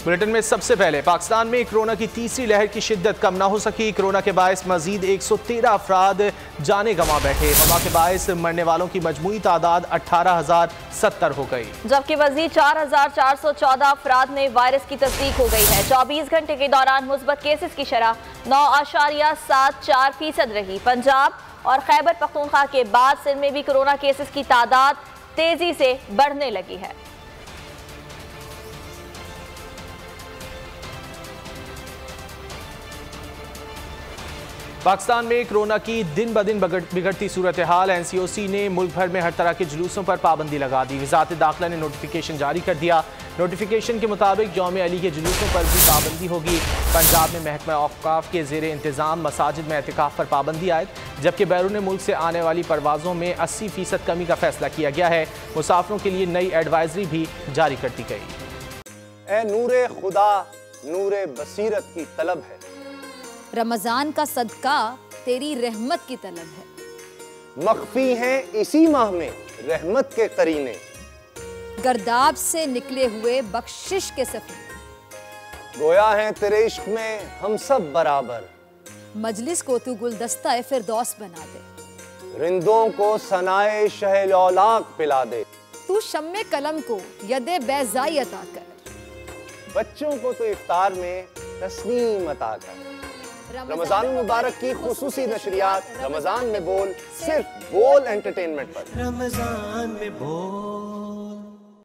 Bulletin में सबसे पहले पाकिस्तान में कोरोना की तीसरी लहर की शिद्दत कम ना हो सकी। कोरोना के बायस मजीद 113 अफराद जाने गंवा बैठे। वबा के बायस मरने वालों की मजमूई तादाद 18,070 हो गई, जबकि मजीद 4,414 अफराद में वायरस की तस्दीक हो गई है। 24 घंटे के दौरान मुस्बत केसेस की शरह 9.74% रही। पंजाब और खैबर पख्तूनख्वा के बाद सिंध में भी कोरोना केसेस की तादाद तेजी से बढ़ने लगी है। पाकिस्तान में कोरोना की दिन ब दिन बिगड़ती सूरत हाल। NCOC ने मुल्क भर में हर तरह के जुलूसों पर पाबंदी लगा दी। वज़ारत दाखिला ने नोटिफिकेशन जारी कर दिया। नोटिफिकेशन के मुताबिक यौम अली के जुलूसों पर भी पाबंदी होगी। पंजाब में महकमा औक़ाफ़ के ज़ेर इंतज़ाम मसाजिद में एतिकाफ़ पर पाबंदी आयद, जबकि बैरून मुल्क से आने वाली परवाज़ों में 80% कमी का फैसला किया गया है। मुसाफिरों के लिए नई एडवाइजरी भी जारी कर दी गई। ए नूरे खुदा नूरे बसीरत की तलब है, रमजान का सदका तेरी रहमत की तलब है। मख्फी हैं इसी माह में रहमत के करीने, गर्दाब से निकले हुए बख्शिश के सफीने, गोया है तेरे इश्क में हम सब बराबर, मजलिस को तू गुलदस्ता फिरदौस बना दे, रिंदों को सनाए शहलौलाक पिला दे, तू शम्मे कलम को यदे बैज़ाई अता कर, बच्चों को तो इफ्तार में तस्नीम अता कर। रमजान मुबारक की खुसूसी नशरियात रमजान में बोल, सिर्फ बोल एंटरटेनमेंट पर। रमजान में बोल।